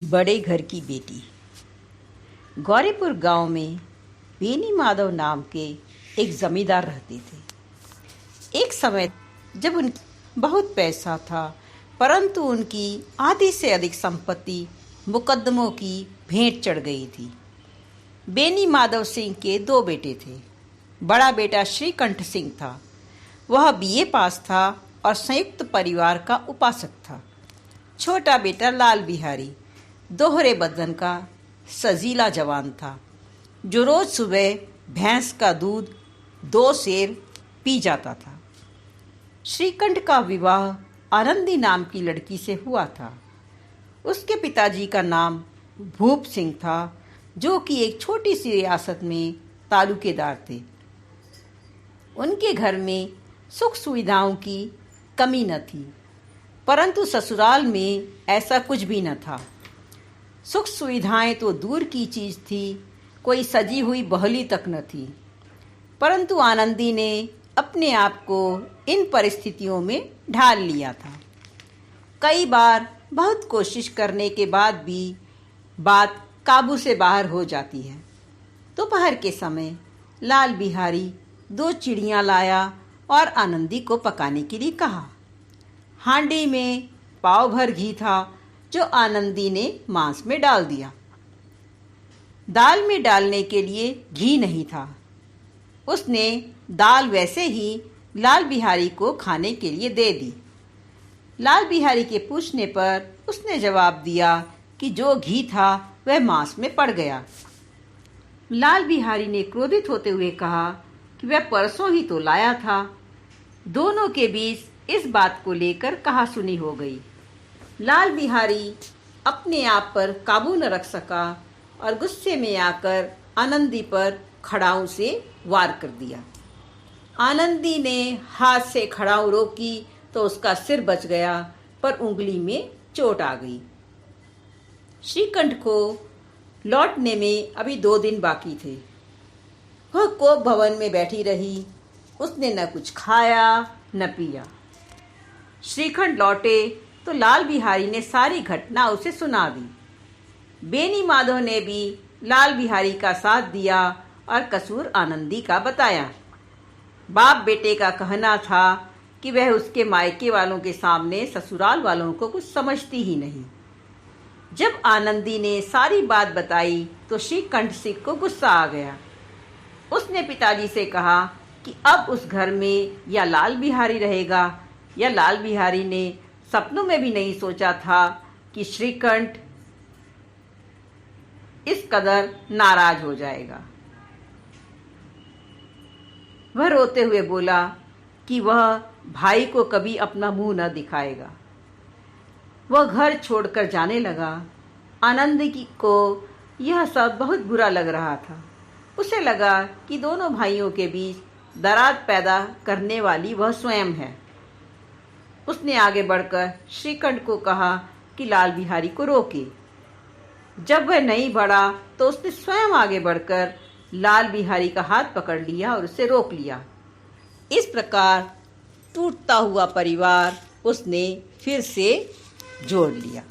बड़े घर की बेटी। गौरीपुर गांव में बेनी माधव नाम के एक जमींदार रहते थे। एक समय जब उनकी बहुत पैसा था, परंतु उनकी आधी से अधिक संपत्ति मुकदमों की भेंट चढ़ गई थी। बेनी माधव सिंह के दो बेटे थे। बड़ा बेटा श्रीकंठ सिंह था। वह बीए पास था और संयुक्त परिवार का उपासक था। छोटा बेटा लाल बिहारी दोहरे बदन का सजीला जवान था, जो रोज सुबह भैंस का दूध 2 सेर पी जाता था। श्रीकंठ का विवाह आनंदी नाम की लड़की से हुआ था। उसके पिताजी का नाम भूप सिंह था, जो कि एक छोटी सी रियासत में तालुकेदार थे। उनके घर में सुख सुविधाओं की कमी न थी, परंतु ससुराल में ऐसा कुछ भी न था। सुख सुविधाएं तो दूर की चीज थी, कोई सजी हुई बहली तक न थी। परंतु आनंदी ने अपने आप को इन परिस्थितियों में ढाल लिया था। कई बार बहुत कोशिश करने के बाद भी बात काबू से बाहर हो जाती है। दोपहर के समय लाल बिहारी 2 चिड़ियां लाया और आनंदी को पकाने के लिए कहा। हांडी में पाव भर घी था, जो आनंदी ने मांस में डाल दिया। दाल में डालने के लिए घी नहीं था। उसने दाल वैसे ही लाल बिहारी को खाने के लिए दे दी। लाल बिहारी के पूछने पर उसने जवाब दिया कि जो घी था वह मांस में पड़ गया। लाल बिहारी ने क्रोधित होते हुए कहा कि वह परसों ही तो लाया था। दोनों के बीच इस बात को लेकर कहासुनी हो गई। लाल बिहारी अपने आप पर काबू न रख सका और गुस्से में आकर आनंदी पर खड़ाऊ से वार कर दिया। आनंदी ने हाथ से खड़ाऊ रोकी तो उसका सिर बच गया, पर उंगली में चोट आ गई। श्रीकंठ को लौटने में अभी 2 दिन बाकी थे। वह कोप भवन में बैठी रही। उसने न कुछ खाया न पिया। श्रीकंठ लौटे तो लाल बिहारी ने सारी घटना उसे सुना दी। बेनी माधव ने भी लाल बिहारी का साथ दिया और कसूर आनंदी का बताया। बाप बेटे का कहना था कि वह उसके मायके वालों के सामने ससुराल वालों को कुछ समझती ही नहीं। जब आनंदी ने सारी बात बताई तो श्रीकंठ सिंह को गुस्सा आ गया। उसने पिताजी से कहा कि अब उस घर में या लाल बिहारी रहेगा या लाल बिहारी ने सपनों में भी नहीं सोचा था कि श्रीकंठ इस कदर नाराज हो जाएगा। वह रोते हुए बोला कि वह भाई को कभी अपना मुंह न दिखाएगा। वह घर छोड़कर जाने लगा। आनंदी को यह सब बहुत बुरा लग रहा था। उसे लगा कि दोनों भाइयों के बीच दरार पैदा करने वाली वह स्वयं है। उसने आगे बढ़कर श्रीकंठ को कहा कि लाल बिहारी को रोके। जब वह नहीं बढ़ा तो उसने स्वयं आगे बढ़कर लाल बिहारी का हाथ पकड़ लिया और उसे रोक लिया। इस प्रकार टूटता हुआ परिवार उसने फिर से जोड़ लिया।